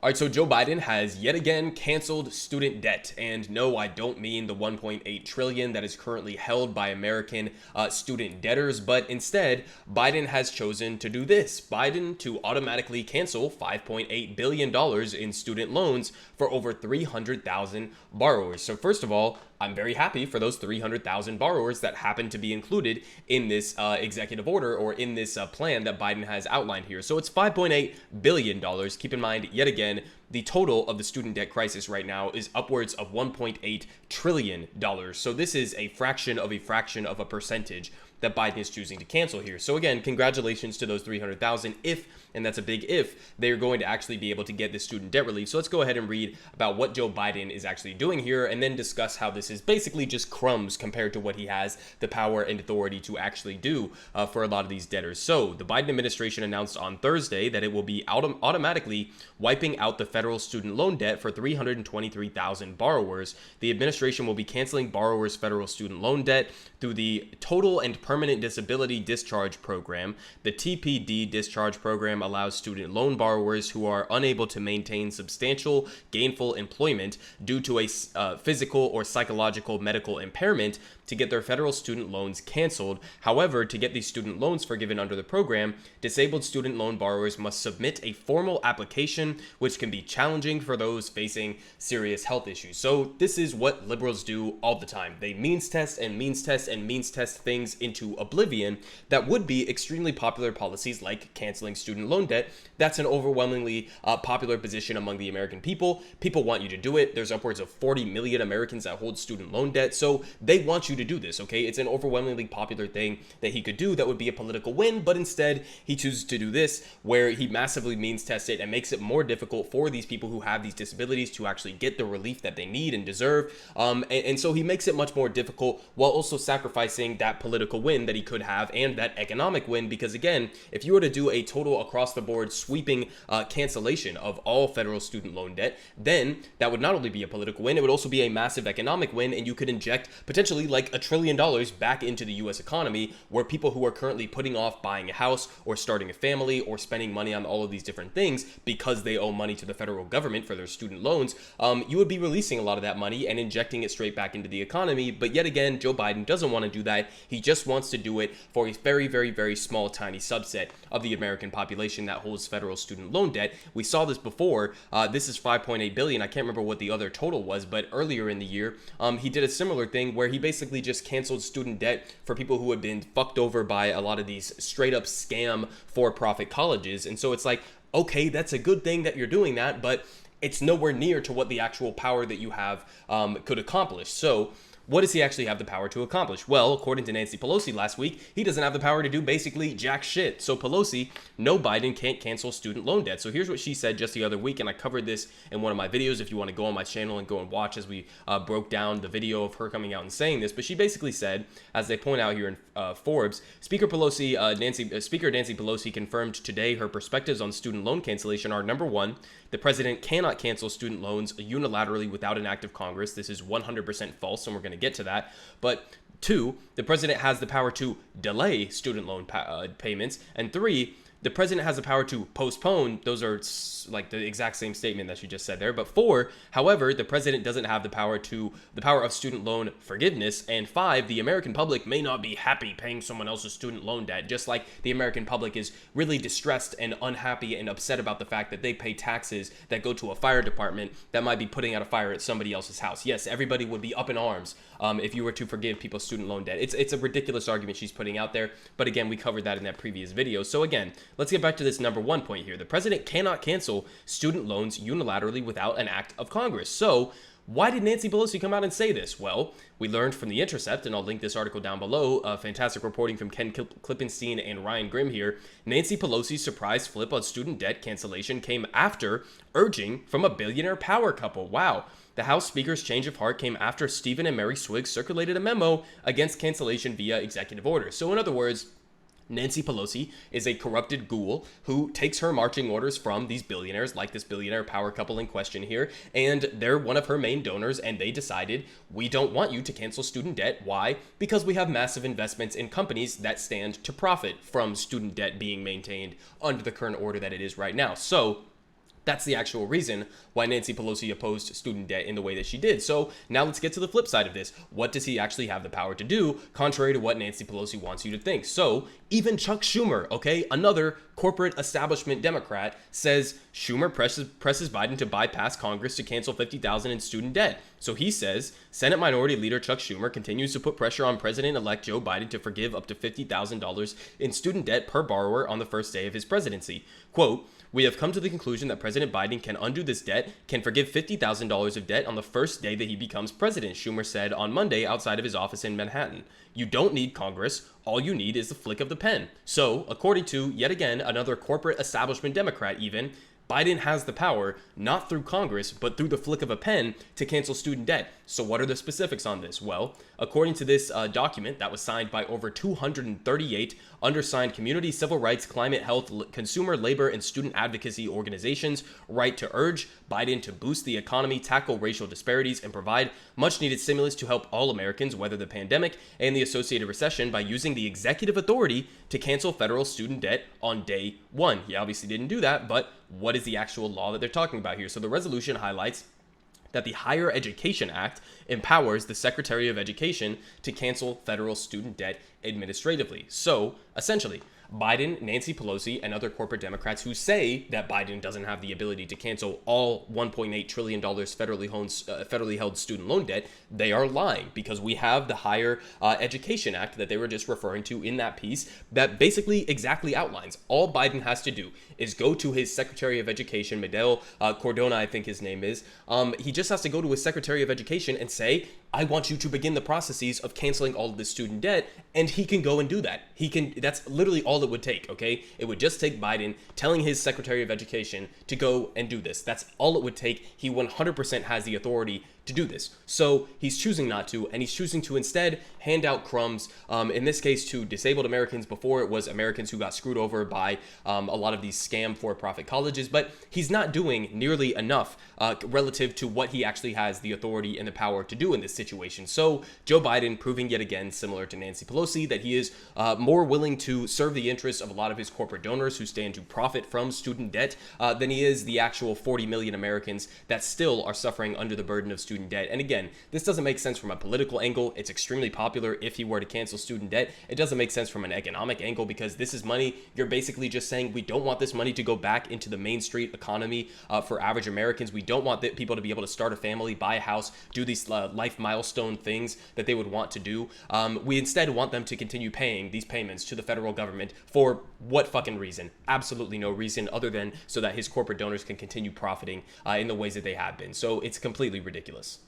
All right, so Joe Biden has yet again canceled student debt. And no, I don't mean the 1.8 trillion that is currently held by American student debtors, but instead, Biden has chosen to do this. Biden to automatically cancel $5.8 billion in student loans for over 300,000 borrowers. So first of all, I'm very happy for those 300,000 borrowers that happen to be included in this executive order or in this plan that Biden has outlined here. So it's $5.8 billion. Keep in mind, yet again, the total of the student debt crisis right now is upwards of $1.8 trillion. So this is a fraction of a percentage that Biden is choosing to cancel here. So again, congratulations to those 300,000 if, and that's a big if, they're going to actually be able to get this student debt relief. So let's go ahead and read about what Joe Biden is actually doing here and then discuss how this is basically just crumbs compared to what he has the power and authority to actually do for a lot of these debtors. So the Biden administration announced on Thursday that it will be automatically wiping out the federal student loan debt for 323,000 borrowers. The administration will be canceling borrowers' federal student loan debt through the Total and Permanent Disability Discharge Program. The TPD discharge program allows student loan borrowers who are unable to maintain substantial gainful employment due to a physical or psychological medical impairment to get their federal student loans canceled. However, to get these student loans forgiven under the program, disabled student loan borrowers must submit a formal application, which can be challenging for those facing serious health issues. So this is what liberals do all the time. They means test and means test and means test things into oblivion that would be extremely popular policies like canceling student loan debt. That's an overwhelmingly popular position among the American people. People want you to do it. There's upwards of 40 million Americans that hold student loan debt. So they want you to do this, okay? It's an overwhelmingly popular thing that he could do that would be a political win, but instead he chooses to do this where he massively means test it and makes it more difficult for these people who have these disabilities to actually get the relief that they need and deserve. And so he makes it much more difficult while also sacrificing that political win that he could have and that economic win, because again, if you were to do a total across the board sweeping cancellation of all federal student loan debt, then that would not only be a political win, it would also be a massive economic win, and you could inject potentially like $1 trillion back into the US economy, where people who are currently putting off buying a house or starting a family or spending money on all of these different things because they owe money to the federal government for their student loans, you would be releasing a lot of that money and injecting it straight back into the economy. But yet again, Joe Biden doesn't want to do that. He just wants to do it for a very, very, very small, tiny subset of the American population that holds federal student loan debt. We saw this before. This is 5.8 billion. I can't remember what the other total was, but earlier in the year, he did a similar thing where he basically just canceled student debt for people who had been fucked over by a lot of these straight up scam for-profit colleges. And so it's like, okay, that's a good thing that you're doing that, but it's nowhere near to what the actual power that you have could accomplish. So what does he actually have the power to accomplish? Well, according to Nancy Pelosi last week, he doesn't have the power to do basically jack shit. So Pelosi, no, Biden can't cancel student loan debt. So here's what she said just the other week, and I covered this in one of my videos if you want to go on my channel and go and watch as we broke down the video of her coming out and saying this. But she basically said, as they point out here in Forbes, Speaker Nancy Pelosi confirmed today her perspectives on student loan cancellation are: number one, the president cannot cancel student loans unilaterally without an act of Congress. This is 100% false, and we're going to get to that. But two, the president has the power to delay student loan payments. And three, the president has the power to postpone. Those are like the exact same statement that you just said there. But four, however, the president doesn't have the power of student loan forgiveness. And five, the American public may not be happy paying someone else's student loan debt, just like the American public is really distressed and unhappy and upset about the fact that they pay taxes that go to a fire department that might be putting out a fire at somebody else's house. Yes, everybody would be up in arms if you were to forgive people's student loan debt. It's a ridiculous argument she's putting out there. But again, we covered that in that previous video. So again, let's get back to this number one point here. The president cannot cancel student loans unilaterally without an act of Congress. So why did Nancy Pelosi come out and say this? Well, we learned from The Intercept, and I'll link this article down below, fantastic reporting from Ken Klippenstein and Ryan Grimm here. Nancy Pelosi's surprise flip on student debt cancellation came after urging from a billionaire power couple. Wow. The House Speaker's change of heart came after Stephen and Mary Swiggs circulated a memo against cancellation via executive order. So in other words, Nancy Pelosi is a corrupted ghoul who takes her marching orders from these billionaires, like this billionaire power couple in question here, and they're one of her main donors, and they decided, we don't want you to cancel student debt. Why? Because we have massive investments in companies that stand to profit from student debt being maintained under the current order that it is right now. So That's the actual reason why Nancy Pelosi opposed student debt in the way that she did. So now let's get to the flip side of this. What does he actually have the power to do, contrary to what Nancy Pelosi wants you to think? So even Chuck Schumer, okay, another corporate establishment Democrat, says Schumer presses Biden to bypass Congress to cancel $50,000 in student debt. So he says Senate Minority Leader Chuck Schumer continues to put pressure on President-elect Joe Biden to forgive up to $50,000 in student debt per borrower on the first day of his presidency. Quote, "We have come to the conclusion that President Biden can undo this debt, can forgive $50,000 of debt on the first day that he becomes president," Schumer said on Monday outside of his office in Manhattan. "You don't need Congress. All you need is the flick of the pen." So, according to, yet again, another corporate establishment Democrat even, Biden has the power, not through Congress, but through the flick of a pen, to cancel student debt. So what are the specifics on this? Well, according to this document that was signed by over 238 undersigned community, civil rights, climate, health, consumer, labor, and student advocacy organizations, right to urge Biden to boost the economy, tackle racial disparities, and provide much-needed stimulus to help all Americans weather the pandemic and the associated recession by using the executive authority to cancel federal student debt on day one. He obviously didn't do that, but what is the actual law that they're talking about here? So the resolution highlights that the Higher Education Act empowers the Secretary of Education to cancel federal student debt administratively. So, essentially, Biden, Nancy Pelosi, and other corporate Democrats who say that Biden doesn't have the ability to cancel all $1.8 trillion federally held student loan debt, they are lying, because we have the Higher Education Act that they were just referring to in that piece that basically exactly outlines all Biden has to do is go to his Secretary of Education, Miguel Cardona, I think his name is. He just has to go to his Secretary of Education and say, "I want you to begin the processes of canceling all of this student debt," and he can go and do that. That's literally all it would take, okay? It would just take Biden telling his Secretary of Education to go and do this. That's all it would take. He 100% has the authority to do this. So he's choosing not to, and he's choosing to instead hand out crumbs, in this case to disabled Americans. Before it was Americans who got screwed over by a lot of these scam for-profit colleges, but he's not doing nearly enough relative to what he actually has the authority and the power to do in this situation. So Joe Biden proving yet again, similar to Nancy Pelosi, that he is more willing to serve the interests of a lot of his corporate donors who stand to profit from student debt than he is the actual 40 million Americans that still are suffering under the burden of student debt. And again, this doesn't make sense from a political angle. It's extremely popular if he were to cancel student debt. It doesn't make sense from an economic angle, because this is money. You're basically just saying we don't want this money to go back into the Main Street economy for average Americans. We don't want people to be able to start a family, buy a house, do these life milestone things that they would want to do. We instead want them to continue paying these payments to the federal government for what fucking reason? Absolutely no reason other than so that his corporate donors can continue profiting in the ways that they have been. So it's completely ridiculous.